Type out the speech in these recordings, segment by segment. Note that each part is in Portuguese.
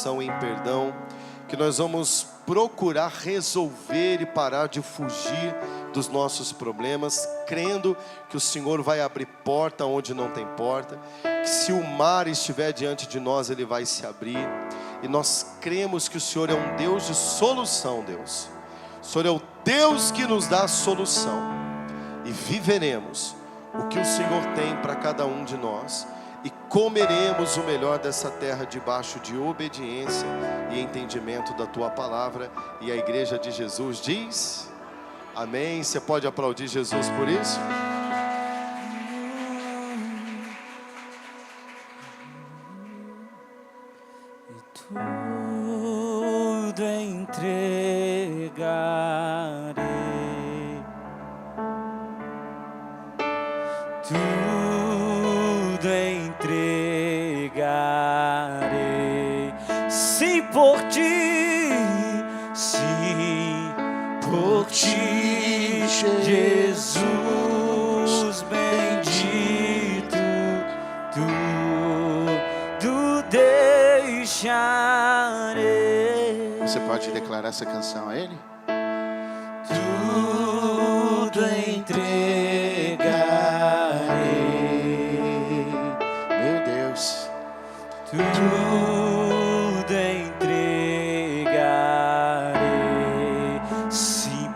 coração em perdão, que nós vamos procurar resolver e parar de fugir dos nossos problemas, crendo que o Senhor vai abrir porta onde não tem porta, que se o mar estiver diante de nós, ele vai se abrir, e nós cremos que o Senhor é um Deus de solução, Deus. O Senhor é o Deus que nos dá a solução, e viveremos o que o Senhor tem para cada um de nós, e comeremos o melhor dessa terra debaixo de obediência e entendimento da Tua palavra. E a igreja de Jesus diz: amém. Você pode aplaudir Jesus por isso? E tudo entregarei, tudo entregarei, sim por ti, sim por ti, Jesus bendito, tudo deixarei. Você pode declarar essa canção a Ele? Tudo entregarei, Meu Deus. tudo entregarei, sim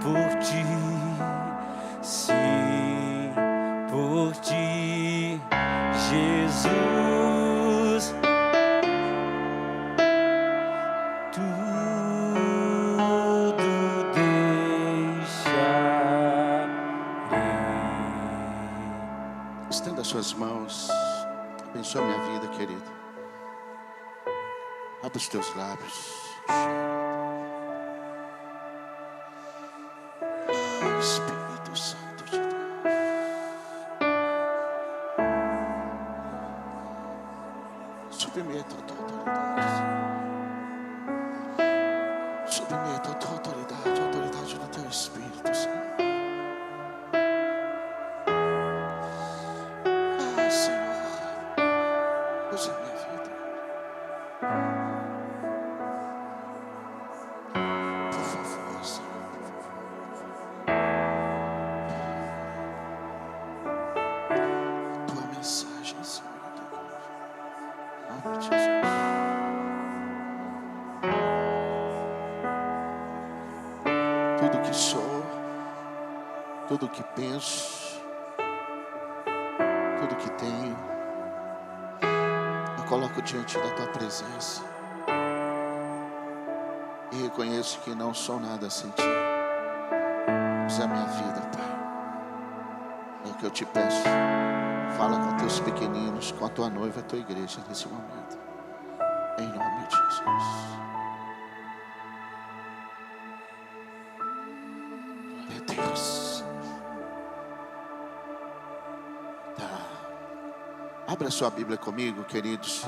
por ti, Jesus. Tudo deixarei. Estenda suas mãos. Abençoa minha vida, querido. Abra os teus lábios. Espírito Santo de Deus. Submeta a tua autoridade. Submeta a tua autoridade, a autoridade do teu Espírito, Senhor. Ah, Senhor, usa a minha vida. Por favor, Senhor, por favor. Tua mensagem, Senhor, na tua igreja. Em nome de Jesus. Tudo que sou, tudo que penso, tudo que tenho, eu coloco diante da Tua presença e reconheço que não sou nada sem Ti. Usa a minha vida, Pai. É o que eu te peço. Fala com teus pequeninos, com a Tua noiva, a Tua igreja nesse momento. Em nome de Jesus. Glória a Deus. Tá. Abra sua Bíblia comigo, queridos,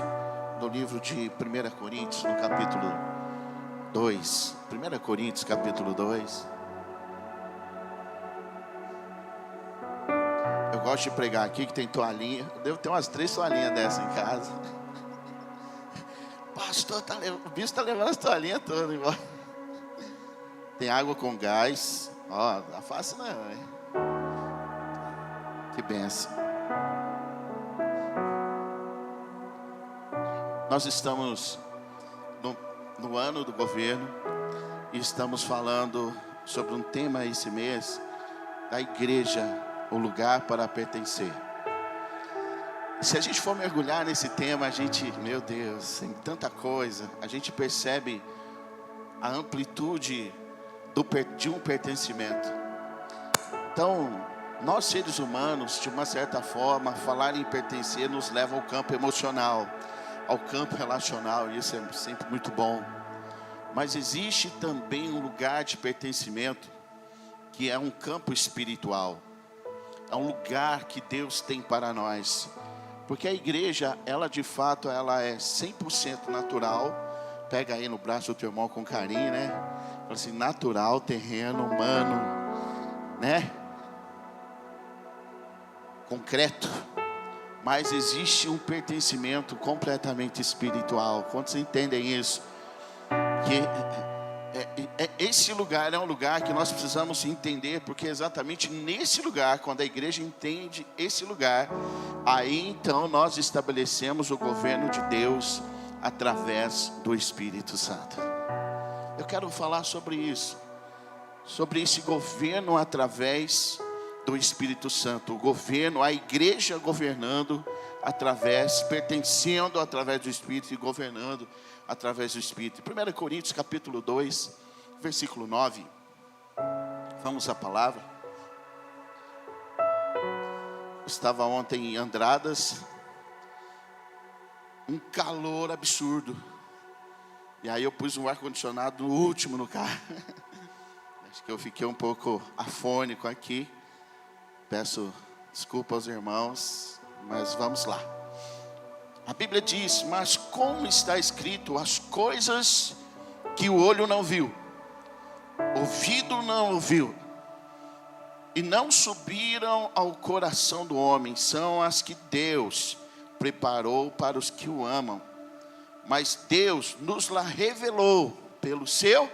no livro de 1 Coríntios, no capítulo 2. 1 Coríntios, capítulo 2. Eu gosto de pregar aqui que tem toalhinha. Eu devo ter umas 3 toalhinhas dessa em casa. Pastor, o bicho está levando as toalhinhas todas embora. Tem água com gás. Ó, não é fácil não, hein? Que benção. Nós estamos no ano do governo e estamos falando sobre um tema esse mês da igreja, o lugar para pertencer. E se a gente for mergulhar nesse tema, a gente, meu Deus, tem tanta coisa, a gente percebe a amplitude de um pertencimento. Então, nós seres humanos, de uma certa forma, falar em pertencer nos leva ao campo emocional, ao campo relacional, e isso é sempre muito bom. Mas existe também um lugar de pertencimento, que é um campo espiritual. É um lugar que Deus tem para nós. Porque a igreja, ela de fato, ela é 100% natural. Pega aí no braço do teu irmão com carinho, né? Fala assim, natural, terreno, humano, né? Concreto. Mas existe um pertencimento completamente espiritual. Quantos entendem isso? que esse lugar é um lugar que nós precisamos entender, porque é exatamente nesse lugar, quando a igreja entende esse lugar, aí então nós estabelecemos o governo de Deus através do Espírito Santo. Eu quero falar sobre isso, sobre esse governo através do Espírito Santo, o governo, a igreja governando através, pertencendo através do Espírito e governando através do Espírito. 1 Coríntios capítulo 2, versículo 9. Vamos à palavra. Estava ontem em Andradas, um calor absurdo. E aí eu pus um ar-condicionado no último no carro. Acho que eu fiquei um pouco afônico aqui. Peço desculpa aos irmãos, mas vamos lá. A Bíblia diz: mas como está escrito, as coisas que o olho não viu, ouvido não ouviu, e não subiram ao coração do homem, são as que Deus preparou para os que o amam. Mas Deus nos lá revelou pelo seu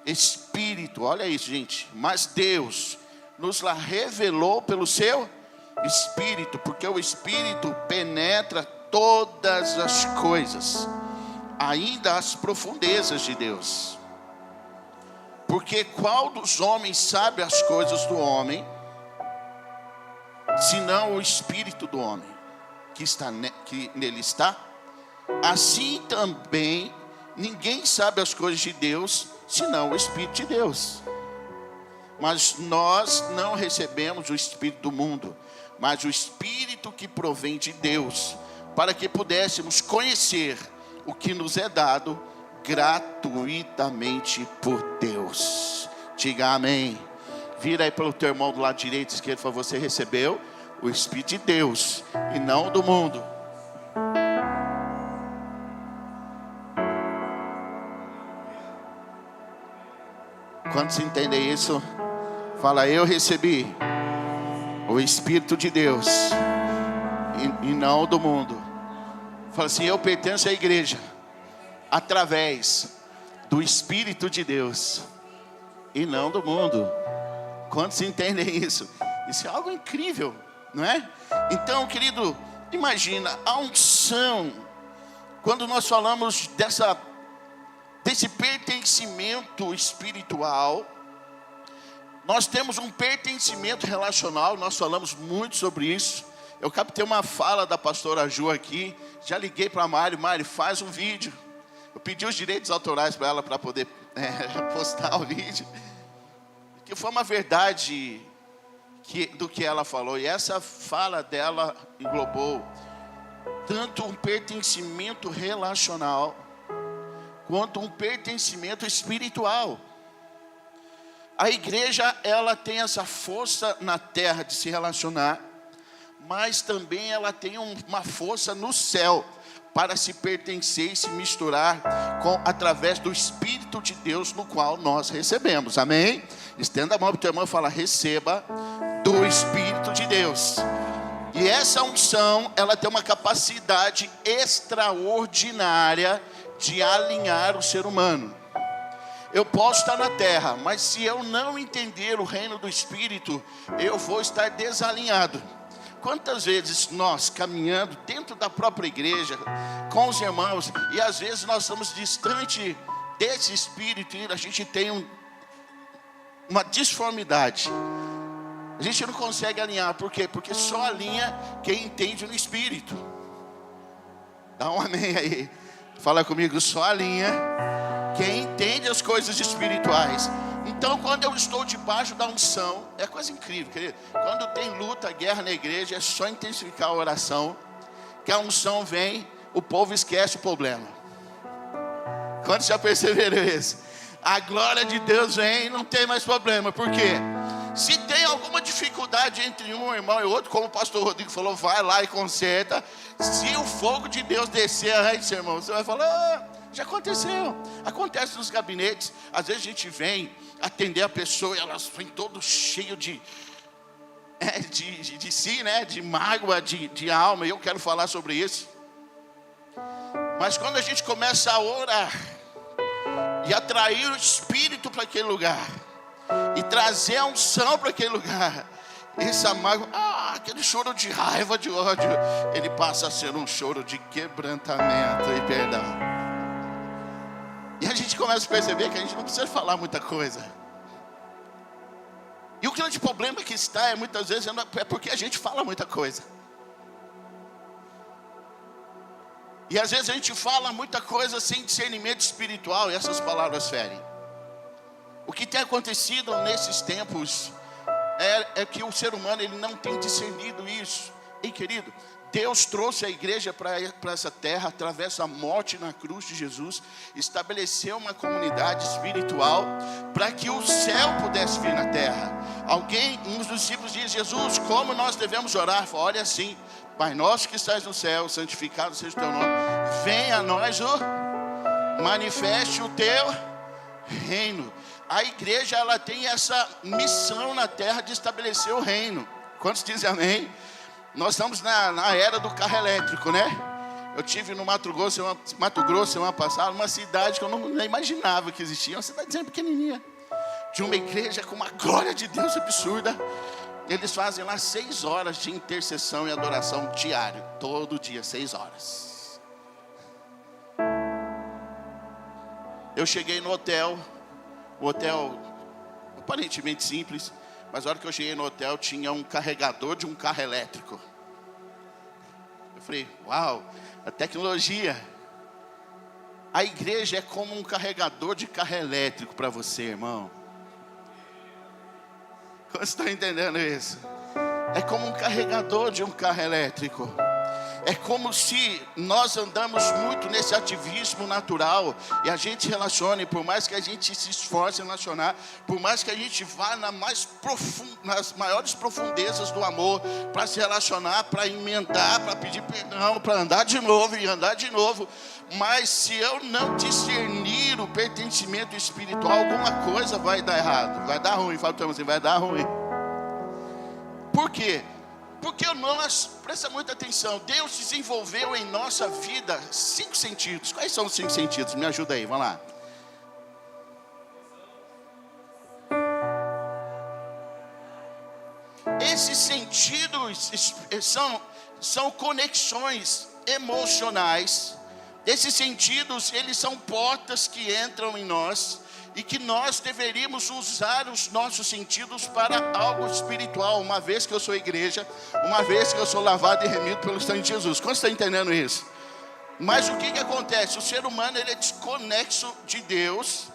Espírito. Olha isso, gente. Mas Deus nos lá revelou pelo seu Espírito, porque o Espírito penetra todas as coisas, ainda as profundezas de Deus. Porque qual dos homens sabe as coisas do homem, senão o Espírito do homem que nele está? Assim também ninguém sabe as coisas de Deus, senão o Espírito de Deus. Mas nós não recebemos o Espírito do mundo, mas o Espírito que provém de Deus, para que pudéssemos conhecer o que nos é dado gratuitamente por Deus. Diga amém. Vira aí para o teu irmão do lado direito e esquerdo, por favor. Você recebeu o Espírito de Deus e não do mundo. Quando se entende isso, fala: eu recebi o Espírito de Deus e não do mundo. Fala assim: eu pertenço à igreja através do Espírito de Deus e não do mundo. Quando se entende isso? Isso é algo incrível, não é? Então, querido, imagina a unção. Quando nós falamos desse pertencimento espiritual, nós temos um pertencimento relacional. Nós falamos muito sobre isso. Eu captei uma fala da pastora Ju aqui. Já liguei para a Mari, faz um vídeo. Eu pedi os direitos autorais para ela, para poder postar o vídeo. Que foi uma verdade do que ela falou. E essa fala dela englobou tanto um pertencimento relacional, quanto um pertencimento espiritual. A igreja, ela tem essa força na terra de se relacionar, mas também ela tem uma força no céu para se pertencer e se misturar através do Espírito de Deus, no qual nós recebemos. Amém? Estenda a mão para o teu irmão e fala: receba do Espírito de Deus. E essa unção, ela tem uma capacidade extraordinária de alinhar o ser humano. Eu posso estar na terra, mas se eu não entender o reino do Espírito, eu vou estar desalinhado. Quantas vezes nós, caminhando dentro da própria igreja, com os irmãos, e às vezes nós estamos distante desse Espírito, e a gente tem uma disformidade. A gente não consegue alinhar. Por quê? Porque só alinha quem entende no Espírito. Dá um amém aí. Fala comigo: só alinha quem entende as coisas espirituais. Então, quando eu estou debaixo da unção, é coisa incrível, querido. Quando tem luta, guerra na igreja, é só intensificar a oração, que a unção vem, o povo esquece o problema. Quantos já perceberam isso? A glória de Deus vem e não tem mais problema. Por quê? Se tem alguma dificuldade entre um irmão e outro, como o pastor Rodrigo falou, vai lá e conserta. Se o fogo de Deus descer aí, seu irmão, você vai falar: já aconteceu. Acontece nos gabinetes. Às vezes a gente vem atender a pessoa e elas vêm todo cheio de si, né? De mágoa, de alma. E eu quero falar sobre isso. Mas quando a gente começa a orar, e atrair o Espírito para aquele lugar, e trazer a unção para aquele lugar. Essa mágoa, aquele choro de raiva, de ódio, ele passa a ser um choro de quebrantamento e perdão. E a gente começa a perceber que a gente não precisa falar muita coisa. E o grande problema que está muitas vezes é porque a gente fala muita coisa. E às vezes a gente fala muita coisa sem discernimento espiritual, e essas palavras ferem. O que tem acontecido nesses tempos é que o ser humano ele não tem discernido isso. E querido, Deus trouxe a igreja para essa terra através da morte na cruz de Jesus, estabeleceu uma comunidade espiritual para que o céu pudesse vir na terra. Um dos discípulos diz: Jesus, como nós devemos orar? Fala, olha assim: Pai nosso que estás no céu, santificado seja o teu nome, venha a nós manifeste o teu reino. A igreja ela tem essa missão na terra de estabelecer o reino. Quantos dizem amém? Nós estamos na era do carro elétrico, né? Eu tive no Mato Grosso semana passada, uma cidade que eu não imaginava que existia, uma cidadezinha pequenininha, de uma igreja com uma glória de Deus absurda. Eles fazem lá 6 horas de intercessão e adoração diário, todo dia, 6 horas. Eu cheguei no hotel, o hotel aparentemente simples, mas na hora que eu cheguei no hotel tinha um carregador de um carro elétrico. Eu falei, uau, a tecnologia. A igreja é como um carregador de carro elétrico para você, irmão. Você está entendendo isso? É como um carregador de um carro elétrico. É como se nós andamos muito nesse ativismo natural e a gente relacione, por mais que a gente se esforce em relacionar, por mais que a gente vá nas maiores profundezas do amor, para se relacionar, para emendar, para pedir perdão, para andar de novo e andar de novo, mas se eu não discernir o pertencimento espiritual, alguma coisa vai dar errado, vai dar ruim. Fala para você, vai dar ruim. Por quê? Porque nós, presta muita atenção, Deus desenvolveu em nossa vida 5 sentidos. Quais são os 5 sentidos? Me ajuda aí, vamos lá. Esses sentidos são conexões emocionais. Esses sentidos, eles são portas que entram em nós e que nós deveríamos usar os nossos sentidos para algo espiritual, uma vez que eu sou igreja, uma vez que eu sou lavado e remido pelo sangue de Jesus. Quantos estão entendendo isso? Mas o que acontece? O ser humano ele é desconexo de Deus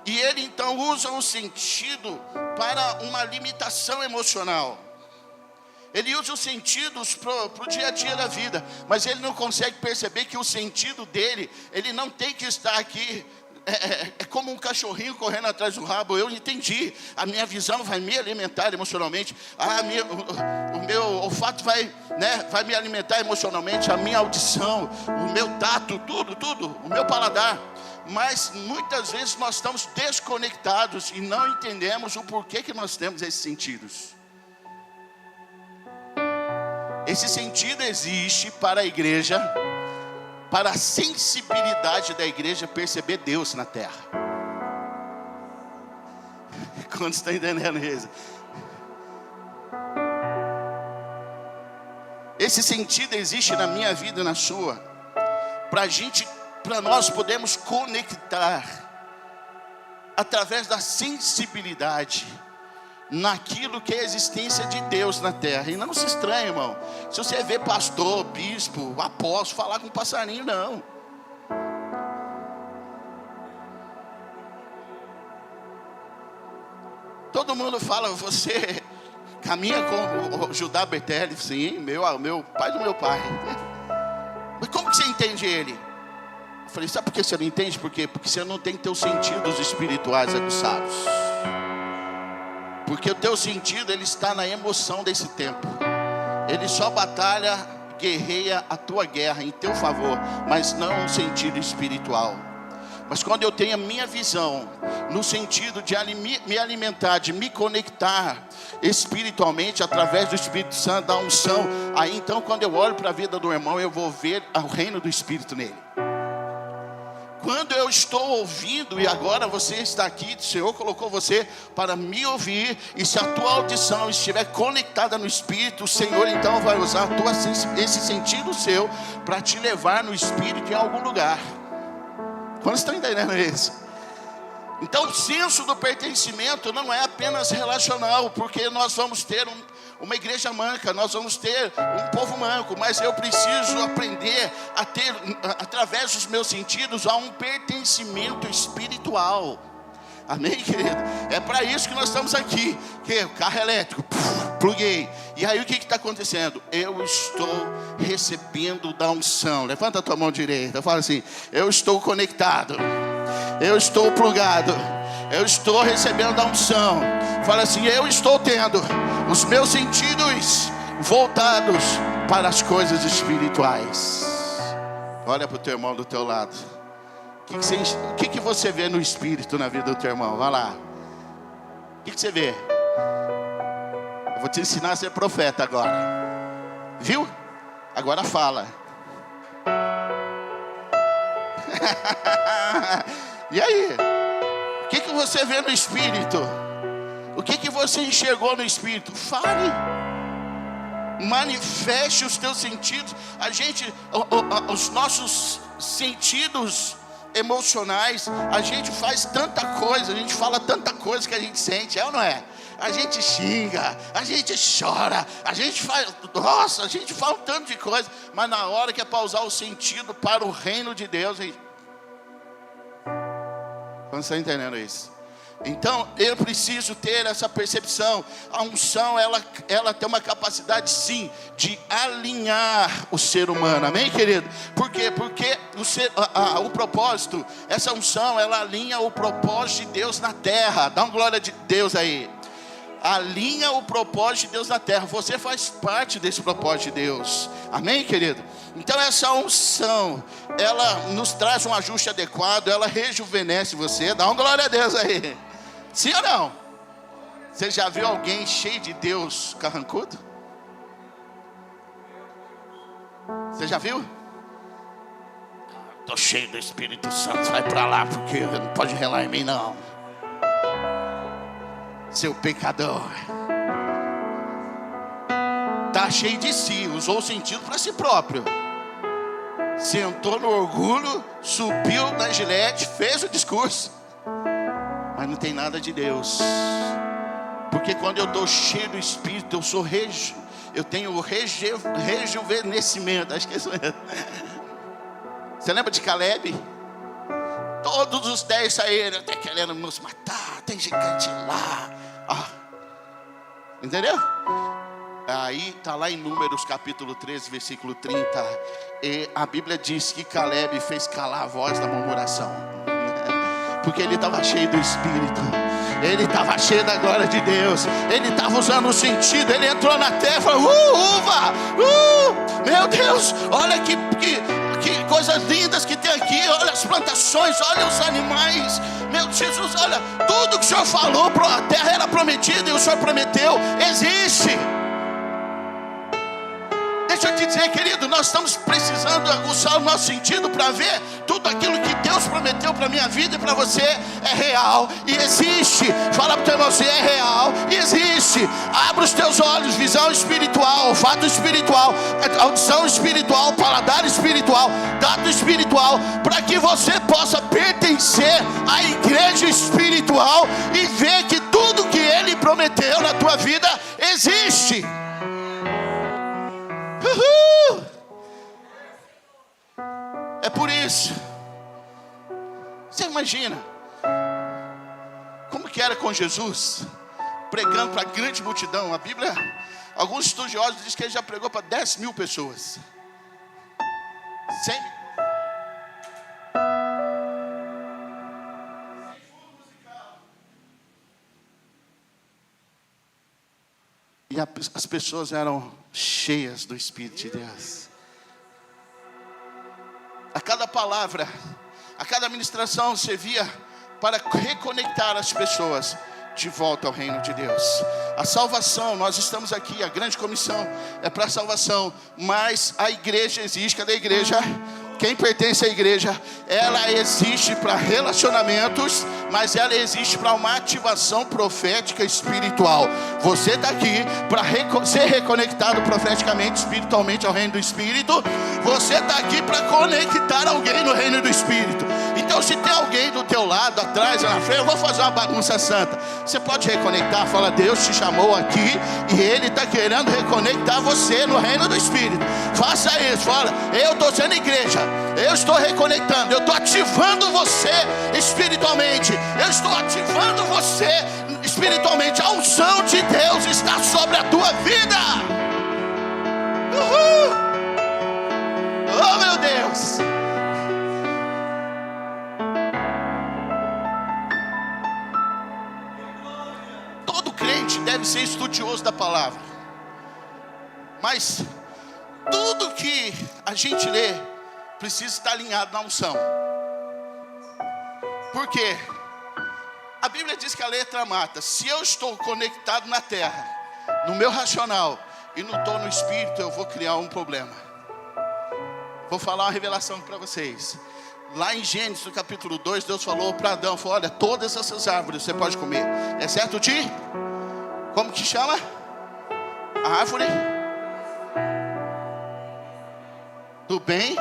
e ele então usa o sentido para uma limitação emocional. Ele usa os sentidos para o dia a dia da vida, mas ele não consegue perceber que o sentido dele, ele não tem que estar aqui. É como um cachorrinho correndo atrás do rabo. Eu entendi, a minha visão vai me alimentar emocionalmente, o meu olfato vai me alimentar emocionalmente, a minha audição, o meu tato, tudo, o meu paladar. Mas muitas vezes nós estamos desconectados e não entendemos o porquê que nós temos esses sentidos. Esse sentido existe para a igreja, para a sensibilidade da igreja perceber Deus na terra. Quando está entendendo isso? Esse sentido existe na minha vida e na sua, para nós podermos conectar através da sensibilidade naquilo que é a existência de Deus na terra. E não se estranhe, irmão, se você vê pastor, bispo, apóstolo falar com um passarinho, não. Todo mundo fala, você caminha com o Judá Bertelli. Sim, meu pai do meu pai. Mas como que você entende ele? Eu falei, sabe por que você não entende? Por quê? Porque você não tem teus sentidos espirituais aguçados. Porque o teu sentido, ele está na emoção desse tempo. Ele só batalha, guerreia a tua guerra em teu favor, mas não no sentido espiritual. Mas quando eu tenho a minha visão, no sentido de me alimentar, de me conectar espiritualmente, através do Espírito Santo, da unção, aí então quando eu olho para a vida do irmão, eu vou ver o reino do Espírito nele. quando eu estou ouvindo, e agora você está aqui, o Senhor colocou você para me ouvir, e se a tua audição estiver conectada no Espírito, o Senhor então vai usar esse sentido seu para te levar no Espírito em algum lugar. Quantos estão entendendo isso? Então, o senso do pertencimento não é apenas relacional, porque nós vamos ter uma igreja manca, nós vamos ter um povo manco, mas eu preciso aprender a ter, através dos meus sentidos, a um pertencimento espiritual. Amém, querido? É para isso que nós estamos aqui. Que carro elétrico, pluguei. E aí o que está acontecendo? Eu estou recebendo da unção. Levanta a tua mão direita, fala assim: eu estou conectado, eu estou plugado, eu estou recebendo da unção. Fala assim: eu estou tendo os meus sentidos voltados para as coisas espirituais. Olha para o teu irmão do teu lado. O que você vê no Espírito na vida do teu irmão? Vai lá. O que você vê? Eu vou te ensinar a ser profeta agora. Viu? Agora fala. E aí? O que você vê no Espírito? O que você enxergou no Espírito? Fale. Manifeste os teus sentidos. Os nossos sentidos emocionais, a gente faz tanta coisa, a gente fala tanta coisa que a gente sente, é ou não é? A gente xinga, a gente chora, a gente faz, nossa, a gente fala um tanto de coisa, mas na hora que é para usar o sentido para o reino de Deus, gente... Quando você está entendendo isso? Então, eu preciso ter essa percepção. A unção, ela tem uma capacidade, sim, de alinhar o ser humano. Amém, querido? Por quê? Porque o propósito, essa unção, ela alinha o propósito de Deus na terra. Dá uma glória de Deus aí. Alinha o propósito de Deus na terra. Você faz parte desse propósito de Deus. Amém, querido? Então essa unção, ela nos traz um ajuste adequado. Ela rejuvenesce você. Dá uma glória a Deus aí. Sim ou não? Você já viu alguém cheio de Deus carrancudo? Você já viu? Estou cheio do Espírito Santo. Vai para lá porque não pode relar em mim não. Seu pecador. Está cheio de si. Usou o sentido para si próprio. Sentou no orgulho. Subiu na gilete. Fez o discurso. Mas não tem nada de Deus. Porque quando eu estou cheio do Espírito, eu tenho o rejuvenescimento. Acho que é isso mesmo. Você lembra de Caleb? Todos os 10 saíram até querendo nos matar. Tem gigante lá. Entendeu? Aí está lá em Números capítulo 13, versículo 30. E a Bíblia diz que Caleb fez calar a voz da murmuração. Porque ele estava cheio do Espírito. Ele estava cheio da glória de Deus. Ele estava usando o sentido. Ele entrou na terra e falou: uva! Meu Deus, olha que coisas lindas que tem aqui. Olha as plantações, olha os animais. Meu Jesus, olha, tudo que o Senhor falou, a terra era prometida e o Senhor prometeu, existe. Deixa eu te dizer, querido, nós estamos precisando aguçar o nosso sentido para ver tudo aquilo que Deus prometeu para a minha vida e para você é real e existe. Fala para o teu irmão assim: é real e existe. Abra os teus olhos, visão espiritual, olfato espiritual, audição espiritual, paladar espiritual, tato espiritual, para que você possa pertencer à igreja espiritual e ver que tudo que Ele prometeu na tua vida existe. É por isso. Você imagina como que era com Jesus pregando para a grande multidão? A Bíblia, alguns estudiosos dizem que ele já pregou para 10 mil pessoas. 100 mil. E as pessoas eram cheias do Espírito de Deus. A cada palavra, a cada ministração servia para reconectar as pessoas de volta ao reino de Deus. A salvação, nós estamos aqui, a grande comissão é para a salvação, mas a igreja existe. Cadê a igreja? Quem pertence à igreja, ela existe para relacionamentos, mas ela existe para uma ativação profética espiritual. Você está aqui para ser reconectado profeticamente, espiritualmente ao reino do Espírito. Você está aqui para conectar alguém no reino do Espírito. Então, se tem alguém do teu lado, atrás, na frente, eu vou fazer uma bagunça santa. Você pode reconectar, fala: Deus te chamou aqui e Ele está querendo reconectar você no reino do Espírito. Faça isso, fala: eu estou sendo igreja, eu estou reconectando, eu estou ativando você espiritualmente, eu estou ativando você espiritualmente. A unção de Deus está sobre a tua vida. Uhul! Oh, meu Deus! Todo crente deve ser estudioso da palavra, mas tudo que a gente lê precisa estar alinhado na unção. Por quê? A Bíblia diz que a letra mata. Se eu estou conectado na terra, no meu racional, e não estou no espírito, eu vou criar um problema. Vou falar uma revelação para vocês. Lá em Gênesis, no capítulo 2, Deus falou para Adão, falou: olha, todas essas árvores você pode comer, exceto de, como que chama? A árvore do bem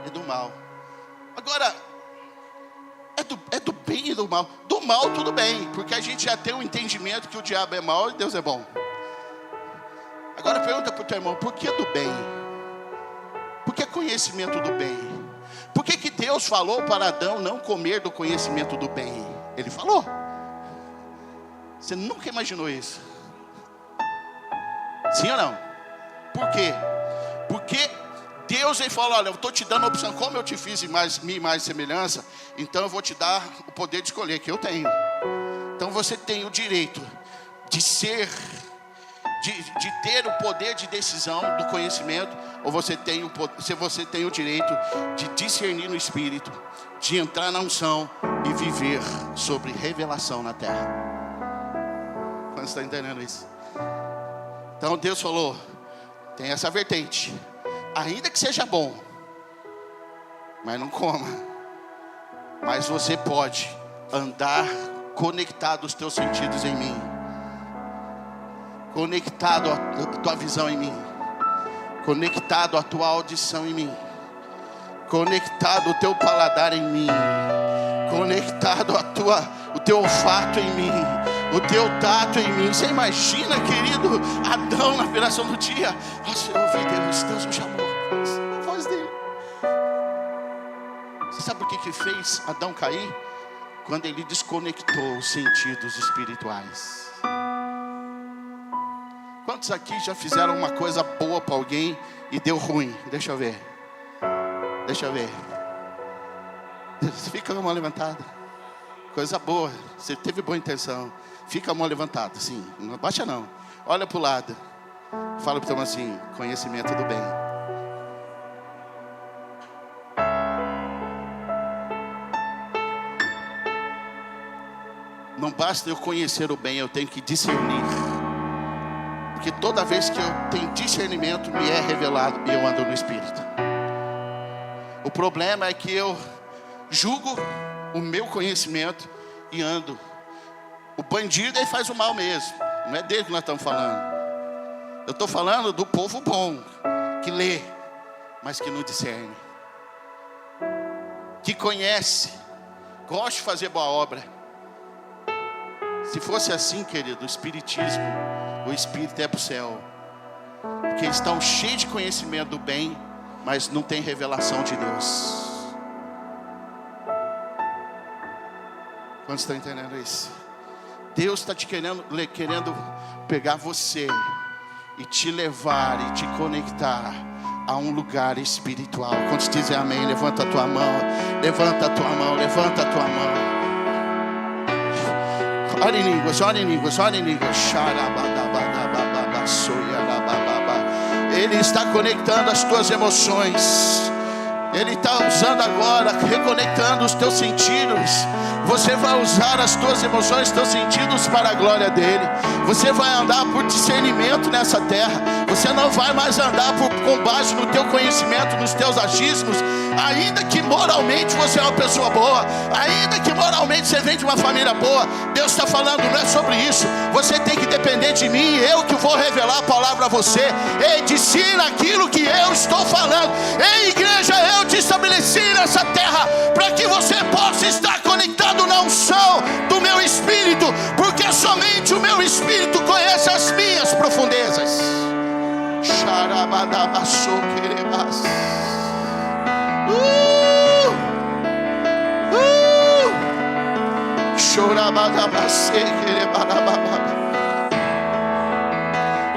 e do mal. Agora, é do bem e do mal. Do mal tudo bem, porque a gente já tem um entendimento que o diabo é mau e Deus é bom. Agora pergunta para o teu irmão: por que do bem? Por que conhecimento do bem? Por que Deus falou para Adão não comer do conhecimento do bem? Ele falou. Você nunca imaginou isso? Sim ou não? Por quê? Porque Deus ele falou: olha, eu estou te dando a opção, como eu te fiz minha imagem e semelhança, então eu vou te dar o poder de escolher, que eu tenho. Então você tem o direito de ser, de ter o poder de decisão do conhecimento, ou você tem o direito de discernir no Espírito, de entrar na unção e viver sobre revelação na terra. Você está entendendo isso? Então Deus falou: tem essa vertente, ainda que seja bom, mas não coma. Mas você pode andar conectado os teus sentidos em mim, conectado a tua visão em mim, conectado a tua audição em mim, conectado o teu paladar em mim, conectado o teu olfato em mim, o teu tato em mim. Você imagina, querido, Adão na viração do dia: nossa, eu ouvi Deus me chamou, a voz dele. Você sabe por que fez Adão cair? Quando ele desconectou os sentidos espirituais. Quantos aqui já fizeram uma coisa boa para alguém e deu ruim? Deixa eu ver. Fica com a mão levantada. Coisa boa, você teve boa intenção. Fica com a mão levantada, assim, não abaixa não. Olha para o lado. Fala para o teu irmão assim: conhecimento do bem. Não basta eu conhecer o bem, eu tenho que discernir. Porque toda vez que eu tenho discernimento, me é revelado e eu ando no Espírito. O problema é que eu julgo o meu conhecimento e ando. O bandido aí faz o mal mesmo. Não é dele que nós estamos falando. Eu estou falando do povo bom, que lê, mas que não discerne, que conhece, gosta de fazer boa obra. Se fosse assim, querido, o espiritismo, o espírito é para o céu. Porque eles estão cheios de conhecimento do bem, mas não tem revelação de Deus. Quantos estão entendendo isso? Deus está te querendo pegar você e te levar e te conectar a um lugar espiritual. Quantos dizem amém? Levanta a tua mão, levanta a tua mão, levanta a tua mão. Ora em línguas, ora em línguas, ora em línguas. Ele está conectando as tuas emoções. Ele está usando agora, reconectando os teus sentidos. Você vai usar as tuas emoções, teus sentidos para a glória dele. Você vai andar por discernimento nessa terra. Você não vai mais andar com base no teu conhecimento, nos teus achismos. Ainda que moralmente você é uma pessoa boa, ainda que moralmente você vem de uma família boa, Deus está falando, não é sobre isso. Você tem que depender de mim, eu que vou revelar a palavra a você. Ei, ensina aquilo que eu estou falando. Ei, igreja, eu te estabeleci nessa terra para que você possa estar conectado na unção do meu espírito, porque somente o meu espírito conhece as minhas profundezas.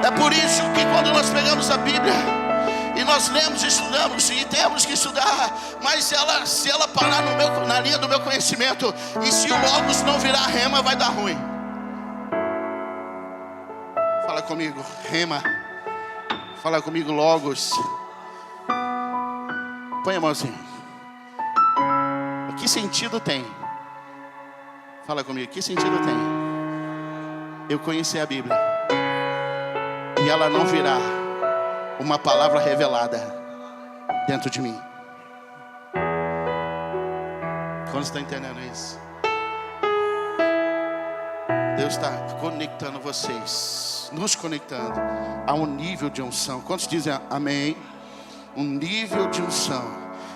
É por isso que quando nós pegamos a Bíblia e nós lemos, estudamos, e temos que estudar, mas se ela parar na linha do meu conhecimento, e se o Logos não virar rema, vai dar ruim. Fala comigo, rema. Fala comigo, Logos. Põe a mão assim. Que sentido tem? Fala comigo, que sentido tem eu conhecer a Bíblia e ela não virar uma palavra revelada dentro de mim? Quando você está entendendo isso? Deus está conectando vocês, nos conectando a um nível de unção. Quantos dizem amém? Um nível de unção.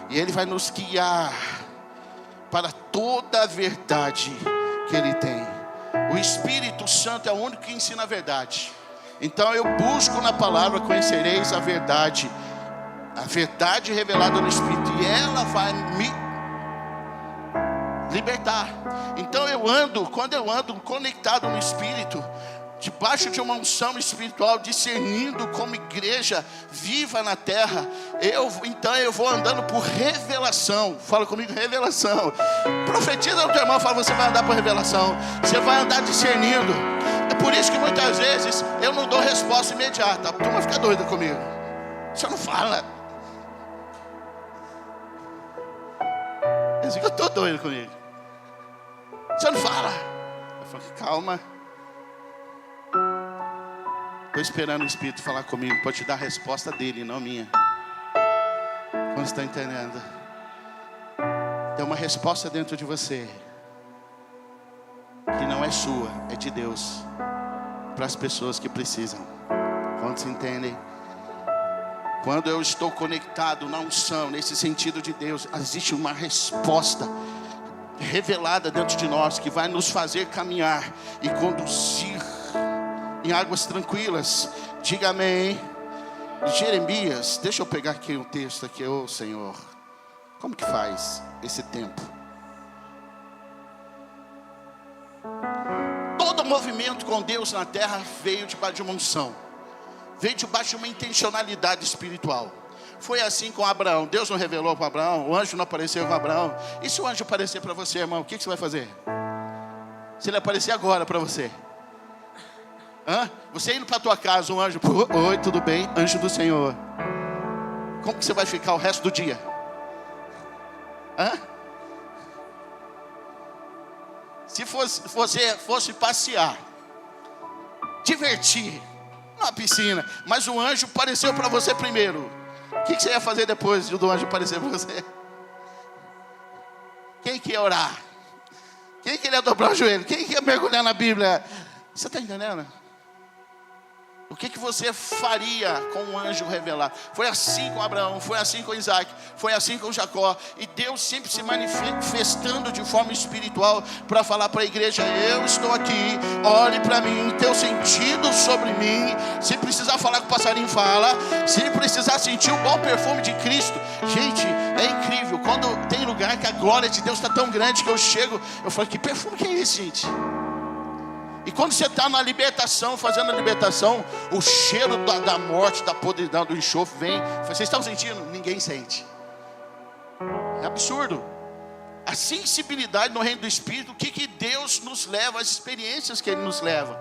E Ele vai nos guiar para toda a verdade que Ele tem. O Espírito Santo é o único que ensina a verdade. Então eu busco na palavra, conhecereis a verdade revelada no Espírito, e ela vai me libertar. Então quando eu ando conectado no Espírito, debaixo de uma unção espiritual, discernindo como igreja viva na terra, então eu vou andando por revelação. Fala comigo, revelação. Profetiza no teu irmão, fala, você vai andar por revelação. Você vai andar discernindo. É por isso que muitas vezes eu não dou resposta imediata. A turma fica doida comigo. Você não fala. Eles ficam todos doidos comigo. Você não fala. Eu falo, calma. Estou esperando o Espírito falar comigo para te dar a resposta dele, não minha. Quando você está entendendo? Tem uma resposta dentro de você que não é sua, é de Deus, para as pessoas que precisam. Quantos entendem? Quando eu estou conectado na unção, nesse sentido de Deus, existe uma resposta revelada dentro de nós que vai nos fazer caminhar e conduzir em águas tranquilas. Diga amém. Jeremias, deixa eu pegar aqui um texto aqui. Ô Senhor, como que faz esse tempo? Todo movimento com Deus na terra veio debaixo de uma unção, veio debaixo de uma intencionalidade espiritual. Foi assim com Abraão. Deus não revelou para Abraão, o anjo não apareceu com Abraão. E se o anjo aparecer para você, irmão, o que você vai fazer? Se ele aparecer agora para você, você indo para a tua casa, um anjo, oi, tudo bem? Anjo do Senhor. Como que você vai ficar o resto do dia? Se você fosse passear, divertir numa piscina, mas o anjo apareceu para você primeiro, o que você ia fazer depois do anjo aparecer para você? Quem que ia orar? Quem que ia dobrar o joelho? Quem que ia mergulhar na Bíblia? Você está entendendo? O que você faria com um anjo revelado? Foi assim com Abraão, foi assim com Isaac, foi assim com Jacó. E Deus sempre se manifestando de forma espiritual para falar para a igreja: eu estou aqui, olhe para mim, teu sentido sobre mim. Se precisar falar com o passarinho, fala. Se precisar sentir o bom perfume de Cristo. Gente, é incrível. Quando tem lugar que a glória de Deus está tão grande que eu chego, eu falo, que perfume que é esse, gente? E quando você está na libertação, fazendo a libertação, o cheiro da morte, da podridão, do enxofre vem. Vocês estão sentindo? Ninguém sente. É absurdo. A sensibilidade no reino do Espírito, o que Deus nos leva, as experiências que Ele nos leva.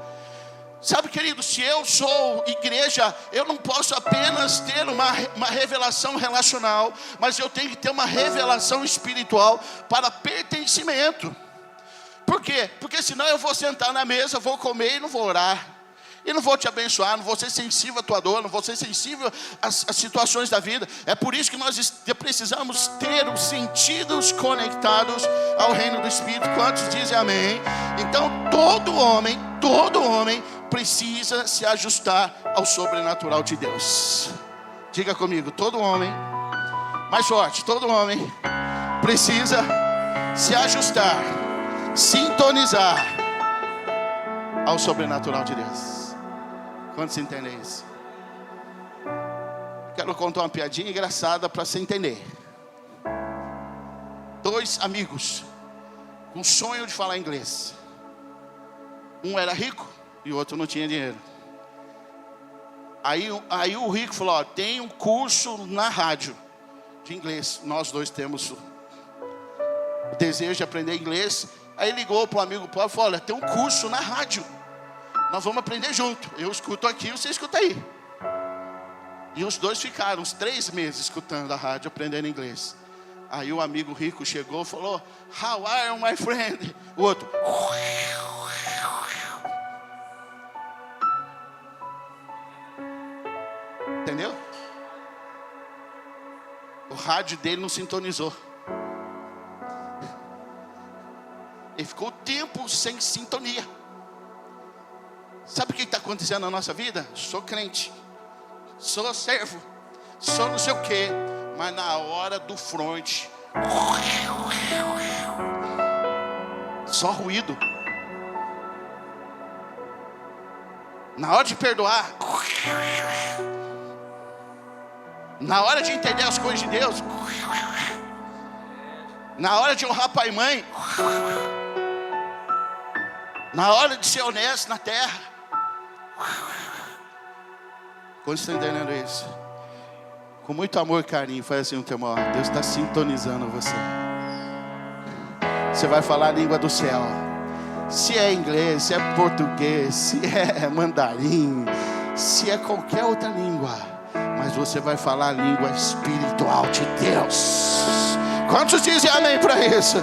Sabe, querido, se eu sou igreja, eu não posso apenas ter uma revelação relacional, mas eu tenho que ter uma revelação espiritual para pertencimento. Por quê? Porque senão eu vou sentar na mesa, vou comer e não vou orar. E não vou te abençoar, não vou ser sensível à tua dor, não vou ser sensível às situações da vida. É por isso que nós precisamos ter os sentidos conectados ao reino do Espírito. Quantos dizem amém? Então todo homem precisa se ajustar ao sobrenatural de Deus. Diga comigo, todo homem, mais forte, todo homem precisa se ajustar, sintonizar ao sobrenatural de Deus. Quantos entendem isso? Quero contar uma piadinha engraçada para você entender. 2 amigos com sonho de falar inglês. Um era rico e o outro não tinha dinheiro. Aí o rico falou: ó, tem um curso na rádio de inglês. Nós dois temos o desejo de aprender inglês. Aí ligou para o amigo pobre e falou: olha, tem um curso na rádio. Nós vamos aprender junto. Eu escuto aqui, você escuta aí. E os dois ficaram uns 3 meses escutando a rádio, aprendendo inglês. Aí o amigo rico chegou e falou: how are you, my friend? O outro: entendeu? O rádio dele não sintonizou. Ele ficou tempo sem sintonia. Sabe o que está acontecendo na nossa vida? Sou crente, sou servo, sou não sei o quê, mas na hora do front, só ruído. Na hora de perdoar, na hora de entender as coisas de Deus, na hora de honrar pai e mãe, na hora de ser honesto na terra. Quando você está entendendo isso, com muito amor e carinho, faz assim um temor: Deus está sintonizando você. Você vai falar a língua do céu. Se é inglês, se é português, se é mandarim, se é qualquer outra língua, mas você vai falar a língua espiritual de Deus. Quantos dizem amém para isso?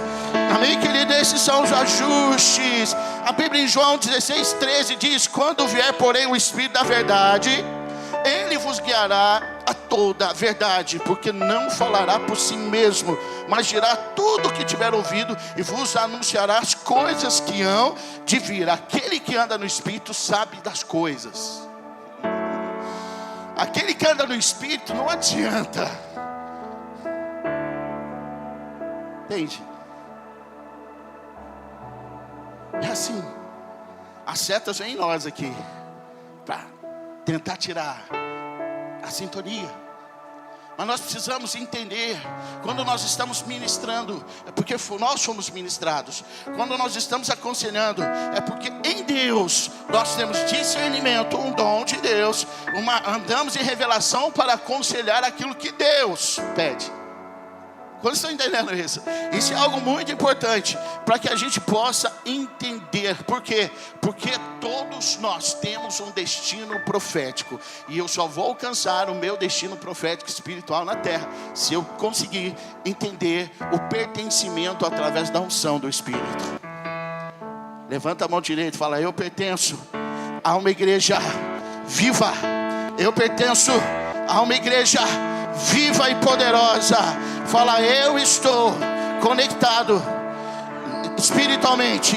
Amém, querido? Esses são os ajustes. A Bíblia em João 16:13 diz: quando vier, porém, o Espírito da verdade, Ele vos guiará a toda a verdade, porque não falará por si mesmo, mas dirá tudo o que tiver ouvido e vos anunciará as coisas que hão de vir. Aquele que anda no Espírito sabe das coisas. Aquele que anda no Espírito não adianta. Entende? É assim. As setas vêm em nós aqui para tentar tirar a sintonia. Mas nós precisamos entender, quando nós estamos ministrando, é porque nós somos ministrados. Quando nós estamos aconselhando, é porque em Deus nós temos discernimento, um dom de Deus. Andamos em revelação para aconselhar aquilo que Deus pede. Quando estão entendendo isso? Isso é algo muito importante para que a gente possa entender. Por quê? Porque todos nós temos um destino profético. E eu só vou alcançar o meu destino profético espiritual na terra se eu conseguir entender o pertencimento através da unção do Espírito. Levanta a mão direita e fala: eu pertenço a uma igreja viva. Eu pertenço a uma igreja viva e poderosa. Fala: eu estou conectado espiritualmente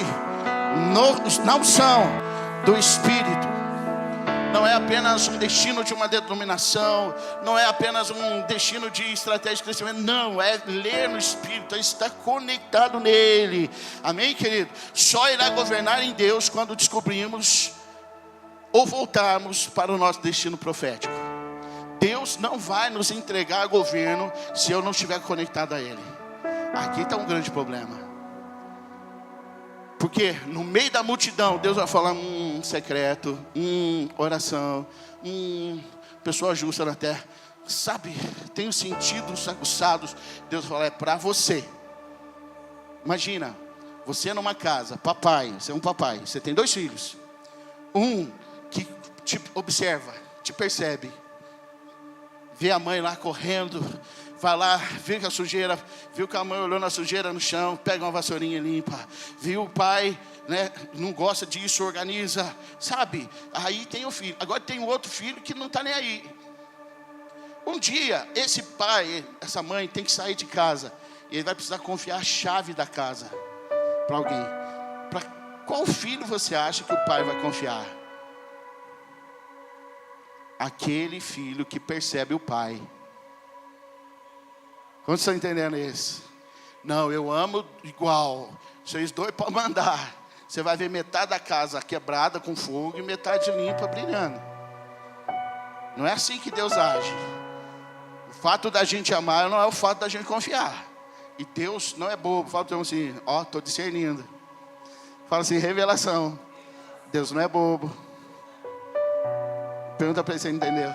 na unção do Espírito. Não é apenas um destino de uma denominação, não é apenas um destino de estratégia de crescimento. Não, é ler no Espírito, é estar conectado nele. Amém, querido? Só irá governar em Deus quando descobrirmos ou voltarmos para o nosso destino profético. Deus não vai nos entregar governo se eu não estiver conectado a Ele. Aqui está um grande problema. Porque no meio da multidão, Deus vai falar: secreto, oração, pessoa justa na terra. Sabe, tem os sentidos aguçados. Deus fala: é para você. Imagina, você numa casa, papai, você é um papai, você tem 2 filhos. Um que te observa, te percebe. Vê a mãe lá correndo, vai lá, vê que a sujeira, viu que a mãe olhou na sujeira no chão, pega uma vassourinha e limpa. Viu o pai, né, não gosta disso, organiza, sabe? Aí tem o filho. Agora tem o outro filho que não está nem aí. Um dia, esse pai, essa mãe tem que sair de casa. E ele vai precisar confiar a chave da casa para alguém. Para qual filho você acha que o pai vai confiar? Aquele filho que percebe o pai. Quantos estão entendendo isso? Não, eu amo igual. Vocês dois podem mandar. Você vai ver metade da casa quebrada com fogo e metade limpa, brilhando. Não é assim que Deus age. O fato da gente amar não é o fato da gente confiar. E Deus não é bobo. Fala para o assim, ó, estou discernindo. Fala assim, revelação. Deus não é bobo. Pergunta para ele se ele entendeu.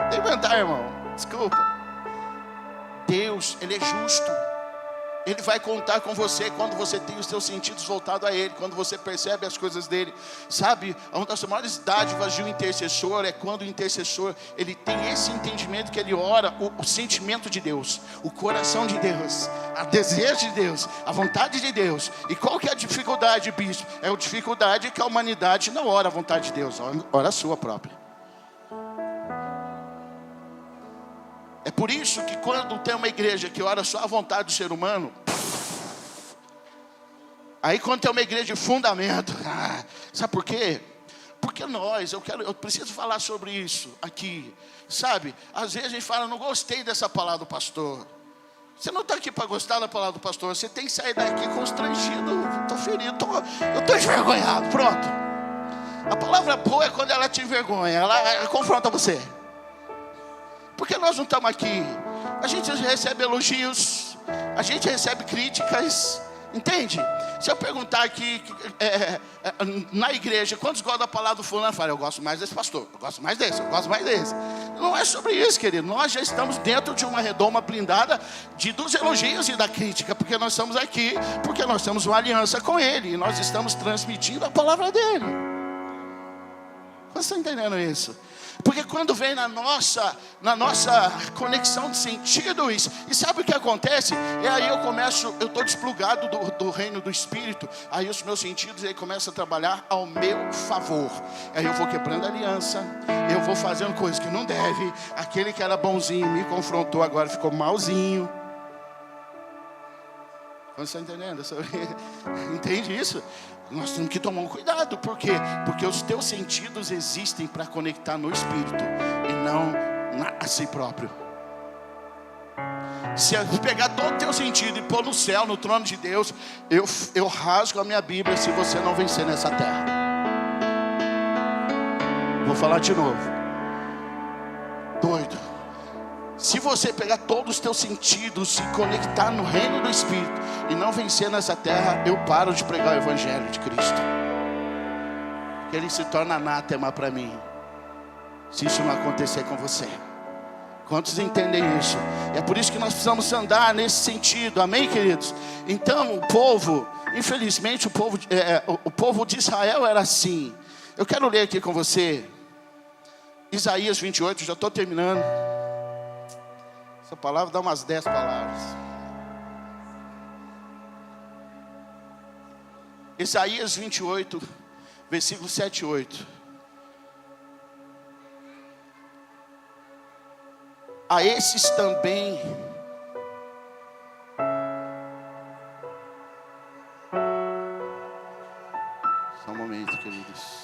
Tem que perguntar, irmão. Desculpa. Deus, Ele é justo. Ele vai contar com você quando você tem os seus sentidos voltados a Ele, quando você percebe as coisas dEle. Sabe, uma das maiores dádivas de um intercessor é quando o intercessor, ele tem esse entendimento que ele ora, o sentimento de Deus, o coração de Deus, o desejo de Deus, a vontade de Deus. E qual que é a dificuldade, bispo? É a dificuldade que a humanidade não ora a vontade de Deus, ora a sua própria. É por isso que quando tem uma igreja que ora só a vontade do ser humano, aí quando tem uma igreja de fundamento, sabe por quê? Porque eu preciso falar sobre isso aqui, sabe? Às vezes a gente fala, não gostei dessa palavra do pastor. Você não está aqui para gostar da palavra do pastor, você tem que sair daqui constrangido, estou ferido, eu estou envergonhado, pronto. A palavra boa é quando ela te envergonha, ela confronta você. Porque nós não estamos aqui. A gente recebe elogios, a gente recebe críticas, entende? Se eu perguntar aqui na igreja, quantos gostam da palavra do fulano? Eu falo, eu gosto mais desse pastor, eu gosto mais desse, eu gosto mais desse. Não é sobre isso, querido. Nós já estamos dentro de uma redoma blindada dos elogios e da crítica, porque nós estamos aqui, porque nós temos uma aliança com Ele, e nós estamos transmitindo a palavra dEle. Vocês estão entendendo isso? Porque quando vem na nossa conexão de sentidos, e sabe o que acontece? E aí eu estou desplugado do reino do Espírito, aí os meus sentidos aí começam a trabalhar ao meu favor. Aí eu vou quebrando a aliança, eu vou fazendo coisas que não deve. Aquele que era bonzinho me confrontou, agora ficou malzinho. Você está entendendo? Entende isso? Nós temos que tomar um cuidado. Por quê? Porque os teus sentidos existem para conectar no Espírito e não a si próprio. Se eu pegar todo o teu sentido e pôr no céu, no trono de Deus, eu rasgo a minha Bíblia se você não vencer nessa terra. Vou falar de novo. Doido. Se você pegar todos os teus sentidos e conectar no reino do Espírito e não vencer nessa terra, eu paro de pregar o Evangelho de Cristo. Porque ele se torna anátema para mim, se isso não acontecer com você. Quantos entendem isso? É por isso que nós precisamos andar nesse sentido, amém, queridos? Então o povo, infelizmente o povo de Israel era assim. Eu quero ler aqui com você Isaías 28, já estou terminando. Essa palavra dá umas 10 palavras. Isaías 28, versículo 7 e 8. A esses também só um momento, queridos.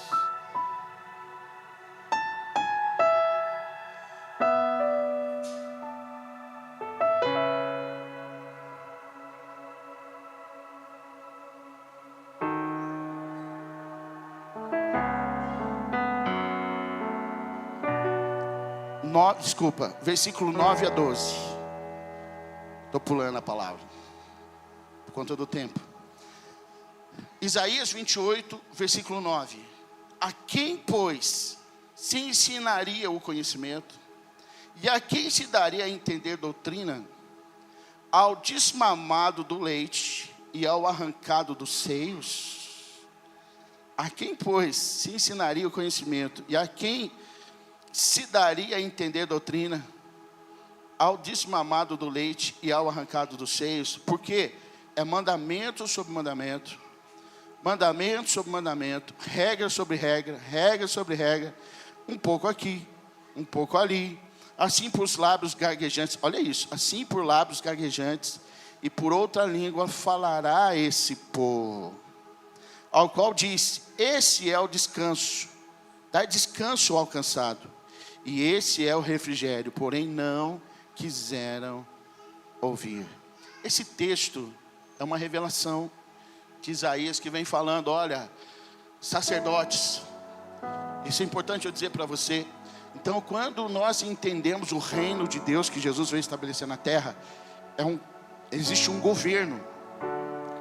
Versículo 9 a 12. Estou pulando a palavra por conta do tempo. Isaías 28, versículo 9. A quem, pois, se ensinaria o conhecimento? E a quem se daria a entender doutrina? Ao desmamado do leite e ao arrancado dos seios? A quem, pois, se ensinaria o conhecimento? E a quem se daria a entender doutrina? Ao desmamado do leite e ao arrancado dos seios? Porque é mandamento sobre mandamento, mandamento sobre mandamento, regra sobre regra, regra sobre regra, um pouco aqui, um pouco ali, assim por lábios gaguejantes, olha isso, assim por lábios gaguejantes, e por outra língua falará esse povo, ao qual disse, esse é o descanso, dá descanso ao cansado, e esse é o refrigério, porém não quiseram ouvir. Esse texto é uma revelação de Isaías que vem falando, olha, sacerdotes, isso é importante eu dizer para você. Então, quando nós entendemos o reino de Deus que Jesus veio estabelecer na terra, existe um governo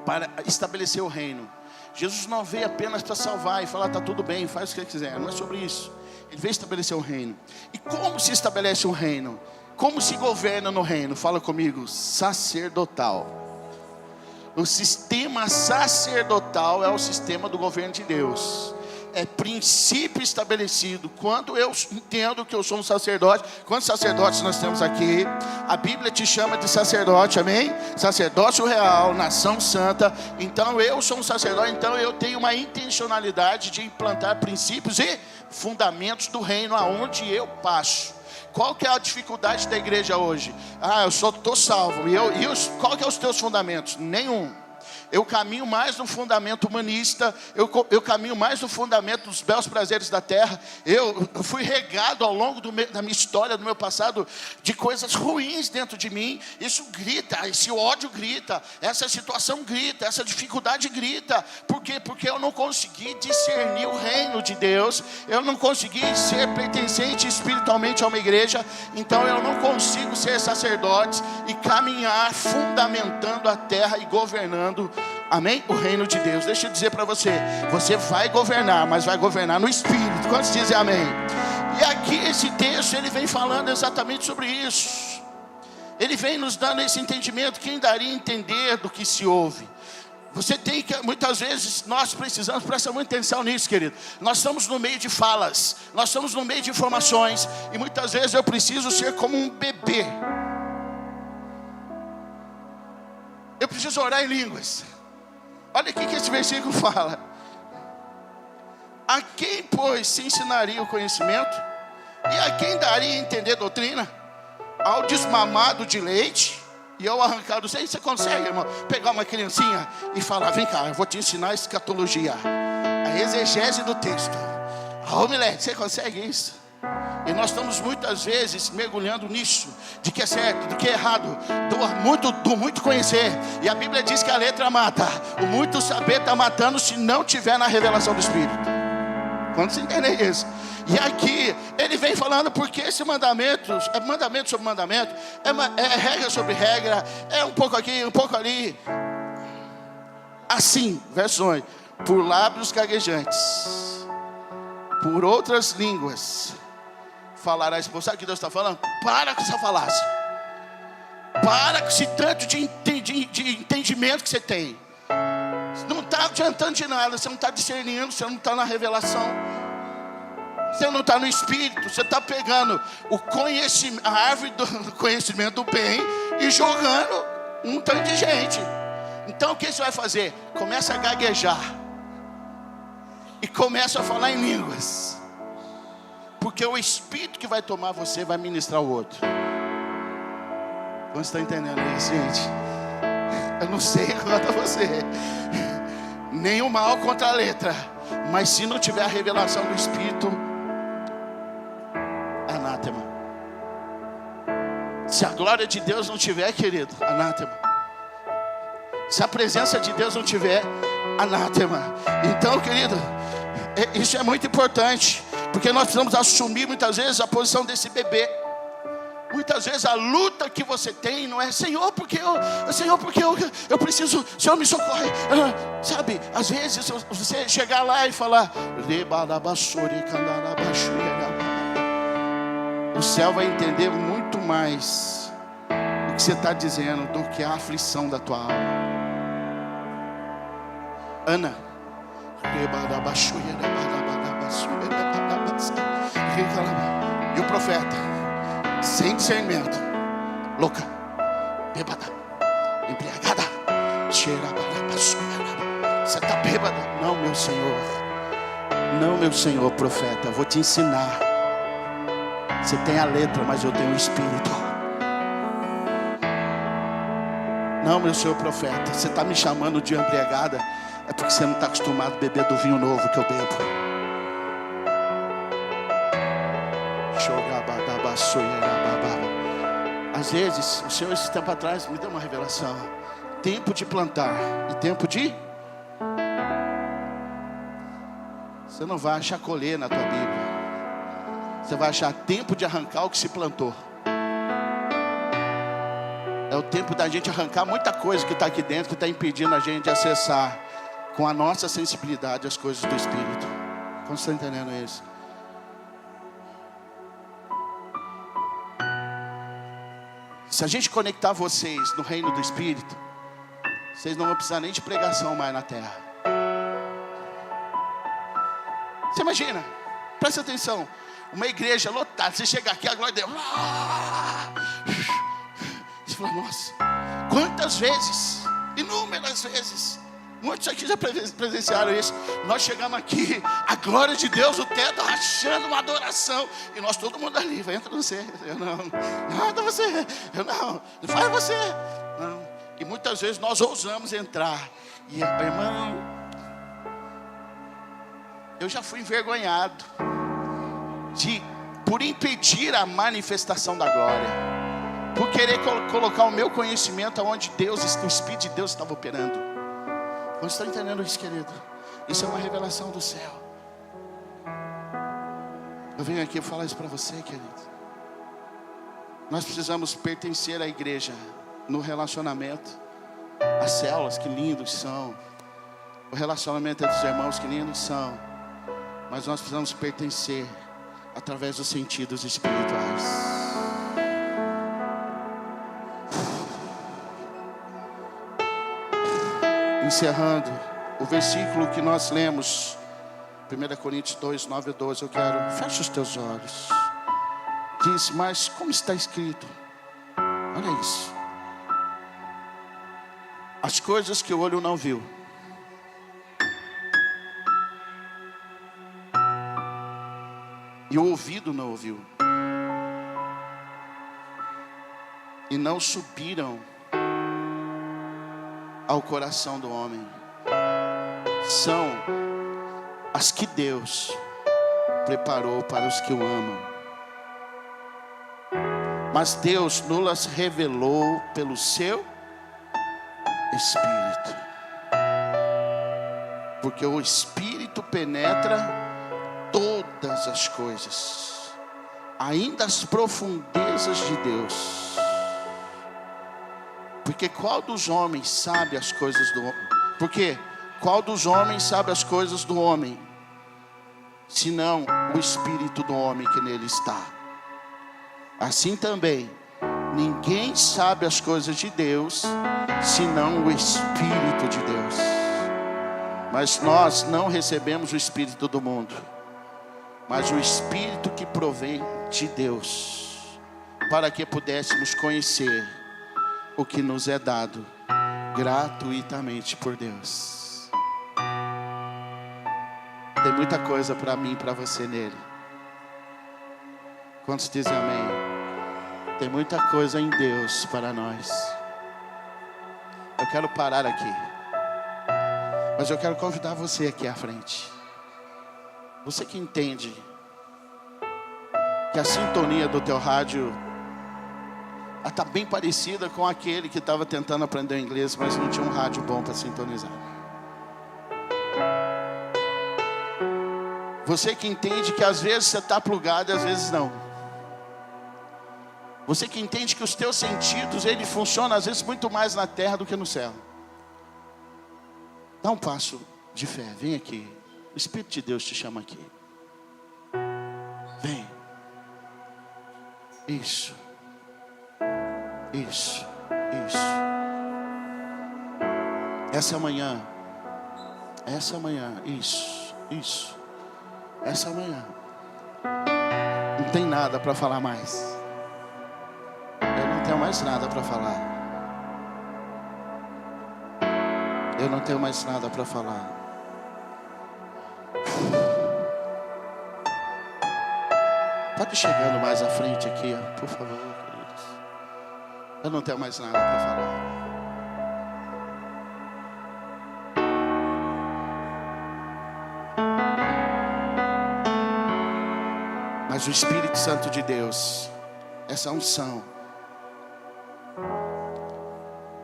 para estabelecer o reino. Jesus não veio apenas para salvar e falar, está tudo bem, faz o que quiser, não é sobre isso. Ele veio estabelecer o reino. E como se estabelece o reino? Como se governa no reino? Fala comigo, sacerdotal. O sistema sacerdotal é o sistema do governo de Deus. É princípio estabelecido. Quando eu entendo que eu sou um sacerdote, quantos sacerdotes nós temos aqui? A Bíblia te chama de sacerdote, amém? Sacerdócio real, nação santa. Então eu sou um sacerdote, então eu tenho uma intencionalidade de implantar princípios e fundamentos do reino aonde eu passo. Qual que é a dificuldade da igreja hoje? Eu só estou salvo. Qual que é os teus fundamentos? Nenhum. Eu caminho mais no fundamento humanista, eu caminho mais no fundamento dos belos prazeres da terra. Eu fui regado ao longo da minha história, do meu passado, de coisas ruins dentro de mim. Isso grita, esse ódio grita, essa situação grita, essa dificuldade grita. Por quê? Porque eu não consegui discernir o reino de Deus, eu não consegui ser pertencente espiritualmente a uma igreja, então eu não consigo ser sacerdote e caminhar fundamentando a terra e governando, amém? O reino de Deus. Deixa eu dizer para você, você vai governar, mas vai governar no Espírito. Quantos dizem amém? E aqui esse texto, ele vem falando exatamente sobre isso. Ele vem nos dando esse entendimento. Quem daria a entender do que se ouve? Você tem que, muitas vezes, nós precisamos, presta muita atenção nisso, querido. Nós estamos no meio de falas, nós estamos no meio de informações, e muitas vezes eu preciso ser como um bebê. Eu preciso orar em línguas. Olha aqui que esse versículo fala. A quem, pois, se ensinaria o conhecimento? E a quem daria a entender doutrina? Ao desmamado de leite e ao arrancado. Você consegue, irmão, pegar uma criancinha e falar, vem cá, eu vou te ensinar a escatologia, a exegese do texto. Moleque, você consegue isso? E nós estamos muitas vezes mergulhando nisso, de que é certo, do que é errado, do muito conhecer. E a Bíblia diz que a letra mata. O muito saber está matando se não tiver na revelação do Espírito. Quando você entender isso? E aqui ele vem falando porque esse mandamento é mandamento sobre mandamento, é regra sobre regra, é um pouco aqui, um pouco ali. Assim, verso 8, por lábios gaguejantes, por outras línguas falarás. Sabe o que Deus está falando? Para com essa falácia. Para com esse tanto de entendimento que você tem. Não está adiantando de nada. Você não está discernindo, você não está na revelação, você não está no Espírito. Você está pegando o conhecimento, a árvore do conhecimento do bem, e jogando um tanto de gente. Então o que você vai fazer? Começa a gaguejar e começa a falar em línguas, porque o Espírito que vai tomar você vai ministrar o outro. Você está entendendo isso, gente? Eu não sei quanto a você, nenhum mal contra a letra, mas se não tiver a revelação do Espírito, anátema. Se a glória de Deus não tiver, querido, anátema. Se a presença de Deus não tiver, anátema. Então, querido, isso é muito importante, porque nós precisamos assumir muitas vezes a posição desse bebê. Muitas vezes a luta que você tem não é Senhor, porque eu preciso, Senhor me socorre. Sabe, às vezes você chegar lá e falar, o céu vai entender muito mais o que você está dizendo do que a aflição da tua alma. Ana, E o profeta, sem discernimento, louca, bêbada, embriagada, você está bêbada? Não, meu Senhor. Não, meu Senhor, profeta, vou te ensinar. Você tem a letra, mas eu tenho o espírito. Não, meu Senhor, profeta, você está me chamando de embriagada. É porque você não está acostumado a beber do vinho novo que eu bebo. Às vezes, o Senhor esse tempo atrás me deu uma revelação. Tempo de plantar e tempo de... Você não vai achar colher na tua Bíblia. Você vai achar tempo de arrancar o que se plantou. É o tempo da gente arrancar muita coisa que está aqui dentro, que está impedindo a gente de acessar com a nossa sensibilidade as coisas do Espírito. Como você está entendendo isso? Se a gente conectar vocês no reino do Espírito, vocês não vão precisar nem de pregação mais na terra. Você imagina? Presta atenção. Uma igreja lotada. Você chega aqui, a glória de Deus. Você fala, nossa, quantas vezes? Inúmeras vezes. Muitos aqui já presenciaram isso. Nós chegamos aqui, a glória de Deus, o teto rachando, uma adoração. E nós, todo mundo ali, vai, entra você. Eu não, entra você. Eu não, vai você. Não. E muitas vezes nós ousamos entrar. E irmão, eu já fui envergonhado por impedir a manifestação da glória, por querer colocar o meu conhecimento onde Deus, o Espírito de Deus estava operando. Você está entendendo isso, querido? Isso é uma revelação do céu. Eu venho aqui falar isso para você, querido. Nós precisamos pertencer à igreja no relacionamento. As células, que lindos são. O relacionamento entre os irmãos, que lindos são. Mas nós precisamos pertencer através dos sentidos espirituais. Encerrando o versículo que nós lemos, 1 Coríntios 2, 9 a 12, eu quero, fecha os teus olhos. Diz, mas como está escrito? Olha isso. As coisas que o olho não viu, e o ouvido não ouviu, e não subiram ao coração do homem, são as que Deus preparou para os que o amam. Mas Deus nos revelou pelo seu Espírito, porque o Espírito penetra todas as coisas, ainda as profundezas de Deus. Porque qual dos homens sabe as coisas do homem? Porque qual dos homens sabe as coisas do homem, senão o Espírito do homem que nele está? Assim também, ninguém sabe as coisas de Deus, senão o Espírito de Deus. Mas nós não recebemos o Espírito do mundo, mas o Espírito que provém de Deus, para que pudéssemos conhecer o que nos é dado gratuitamente por Deus. Tem muita coisa para mim e para você nele. Quantos dizem amém? Tem muita coisa em Deus para nós. Eu quero parar aqui, mas eu quero convidar você aqui à frente. Você que entende que a sintonia do teu rádio está bem parecida com aquele que estava tentando aprender inglês, mas não tinha um rádio bom para sintonizar. Você que entende que às vezes você está plugado e às vezes não. Você que entende que os teus sentidos, ele funciona às vezes muito mais na terra do que no céu. Dá um passo de fé, vem aqui. O Espírito de Deus te chama aqui. Vem. Isso. Isso, isso. Essa manhã Essa manhã, isso. Essa manhã. Não tem nada para falar mais. Eu não tenho mais nada para falar. Eu não tenho mais nada para falar. Pode ir chegando mais à frente aqui, ó, por favor, queridos. Eu não tenho mais nada para falar. Mas o Espírito Santo de Deus, essa unção,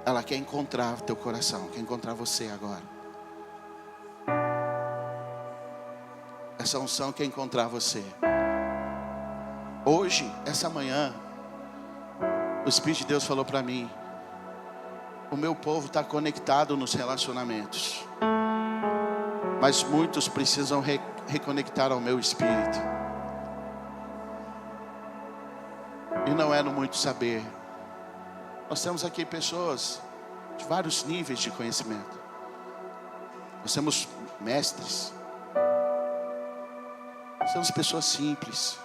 ela quer encontrar teu coração, quer encontrar você agora. Essa unção quer encontrar você. Hoje, essa manhã, o Espírito de Deus falou para mim: o meu povo está conectado nos relacionamentos, mas muitos precisam reconectar ao meu espírito. E não é no muito saber. Nós temos aqui pessoas de vários níveis de conhecimento. Nós temos mestres. Nós temos pessoas simples.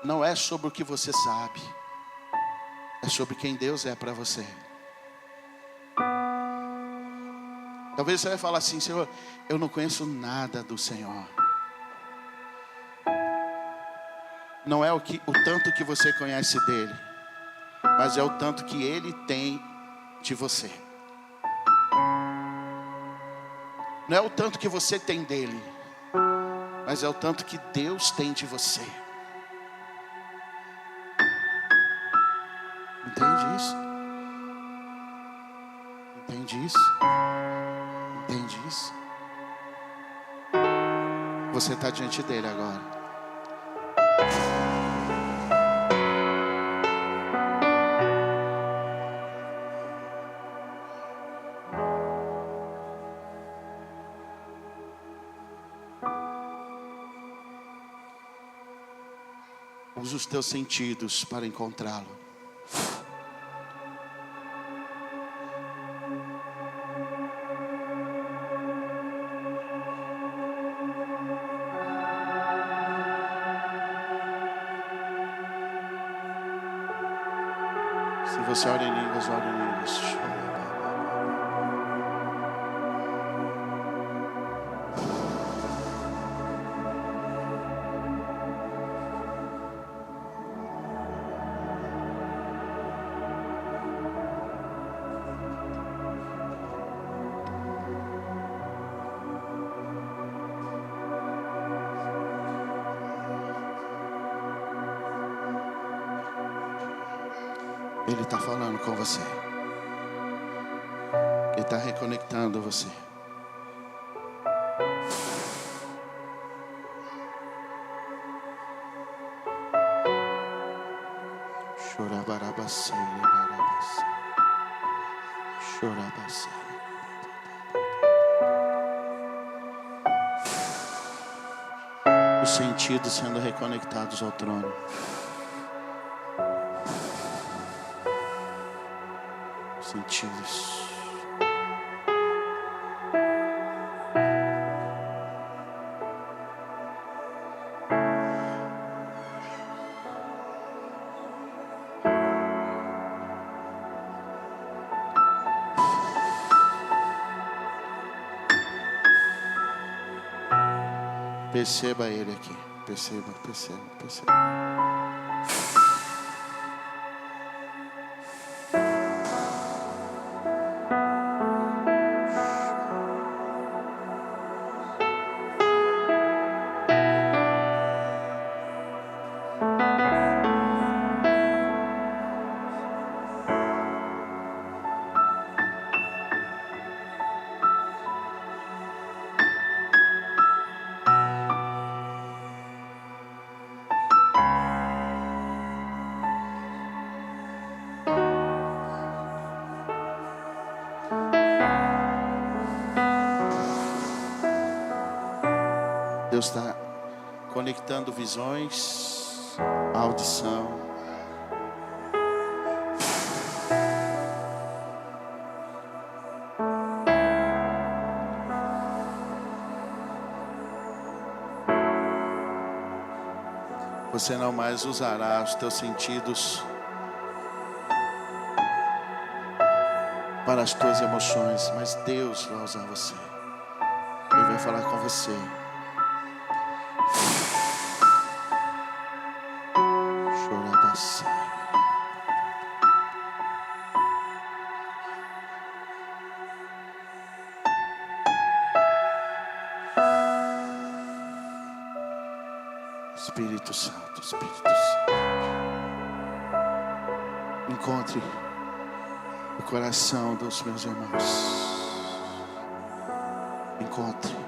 Não é sobre o que você sabe, é sobre quem Deus é para você. Talvez você vai falar assim: Senhor, eu não conheço nada do Senhor. Não é o tanto que você conhece dele, mas é o tanto que ele tem de você. Não é o tanto que você tem dele, mas é o tanto que Deus tem de você. Entende isso? Entende isso? Entende isso? Você está diante dele agora. Usa os teus sentidos para encontrá-lo. Se você ora em línguas, ora em línguas. Ele está falando com você. Ele está reconectando você. Chorabarabassei, barabassei. Chorabassei. Os sentidos sendo reconectados ao trono. Sentidos. Perceba ele aqui. Perceba. Deus está conectando visões, audição. Você não mais usará os teus sentidos para as tuas emoções, mas Deus vai usar você. Ele vai falar com você. Chorabassa. Espírito Santo, Espírito Santo. Encontre o coração dos meus irmãos. Encontre.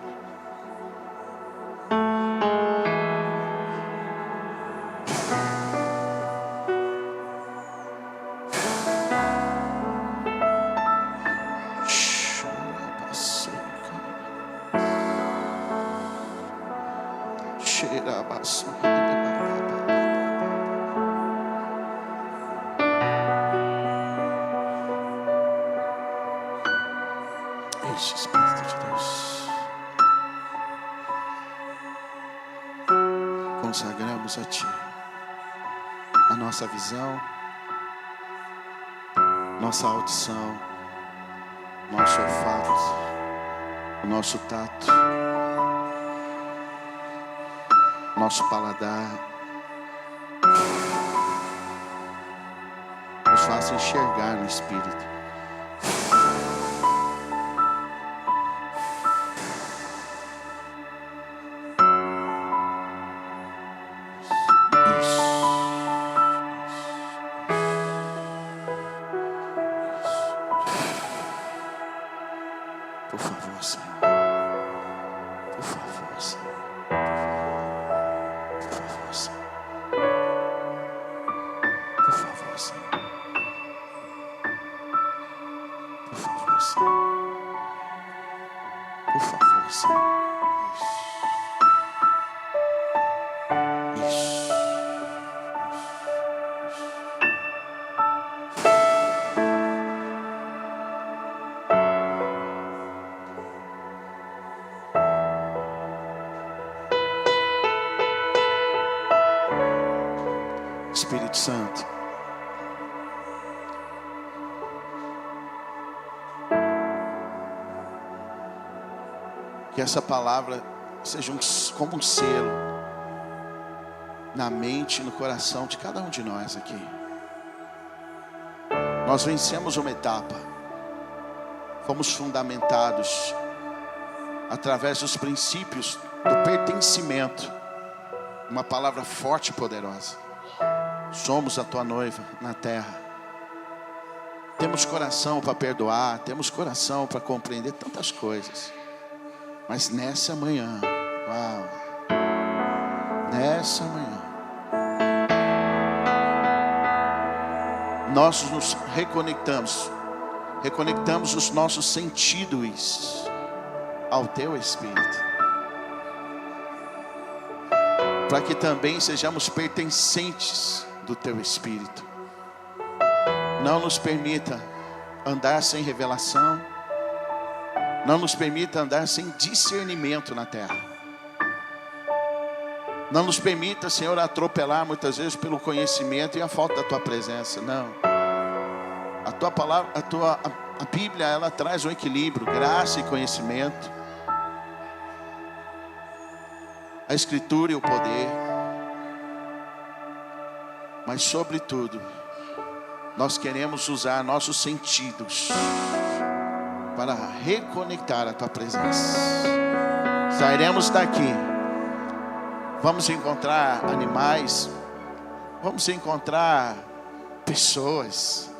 Isso, Espírito de Deus. Consagramos a Ti a nossa visão, nossa audição, nosso olfato, o nosso tato, nosso paladar. Nos faça enxergar no Espírito. Por favor, Senhor. Por favor, Senhor. Por favor, Senhor. Por favor, Senhor. Por favor, Senhor. Por favor, Senhor. Isso. Espírito Santo, que essa palavra seja como um selo na mente e no coração de cada um de nós aqui. Nós vencemos uma etapa, fomos fundamentados através dos princípios do pertencimento, uma palavra forte e poderosa. Somos a tua noiva na terra. Temos coração para perdoar, temos coração para compreender tantas coisas. Mas nessa manhã, nessa manhã, nós nos reconectamos os nossos sentidos ao teu Espírito, para que também sejamos pertencentes do teu Espírito. Não nos permita andar sem revelação, não nos permita andar sem discernimento na terra. Não nos permita, Senhor, atropelar muitas vezes pelo conhecimento e a falta da tua presença. Não. A tua palavra, a Bíblia, ela traz um equilíbrio, graça e conhecimento. A Escritura e o poder. Mas sobretudo, nós queremos usar nossos sentidos para reconectar a tua presença. Sairemos daqui, vamos encontrar animais, vamos encontrar pessoas,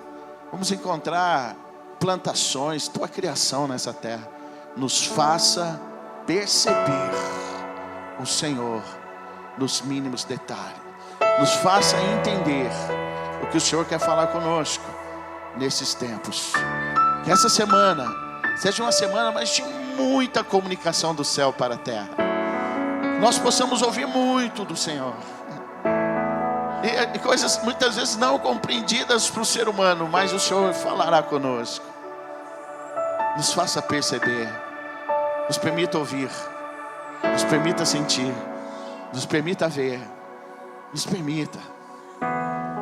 vamos encontrar plantações, tua criação nessa terra. Nos faça perceber o Senhor nos mínimos detalhes. Nos faça entender o que o Senhor quer falar conosco nesses tempos. Que essa semana seja uma semana, mas de muita comunicação do céu para a terra. Nós possamos ouvir muito do Senhor. E coisas muitas vezes não compreendidas para o ser humano, mas o Senhor falará conosco. Nos faça perceber. Nos permita ouvir. Nos permita sentir. Nos permita ver. Nos permita.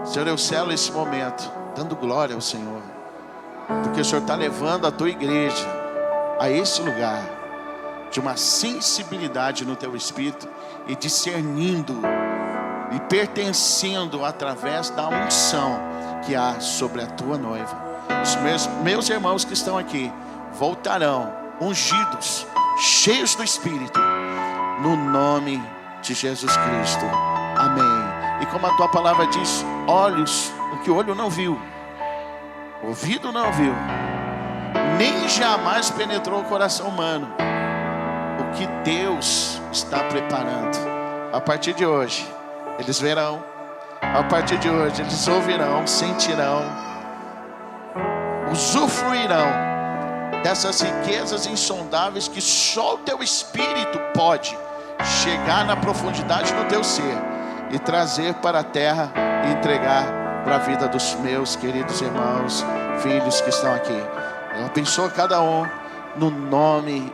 Senhor, eu selo esse momento, dando glória ao Senhor, porque o Senhor está levando a tua igreja a esse lugar de uma sensibilidade no teu espírito e discernindo e pertencendo através da unção que há sobre a tua noiva. Os meus irmãos que estão aqui voltarão ungidos, cheios do Espírito, no nome de Jesus Cristo. Amém. E como a tua palavra diz, olhos, o que o olho não viu, ouvido não ouviu, nem jamais penetrou o coração humano, o que Deus está preparando. A partir de hoje, eles verão. A partir de hoje, eles ouvirão, sentirão, usufruirão dessas riquezas insondáveis que só o teu Espírito pode chegar na profundidade do teu ser e trazer para a terra e entregar para a vida dos meus queridos irmãos, filhos que estão aqui. Eu abençoo cada um no nome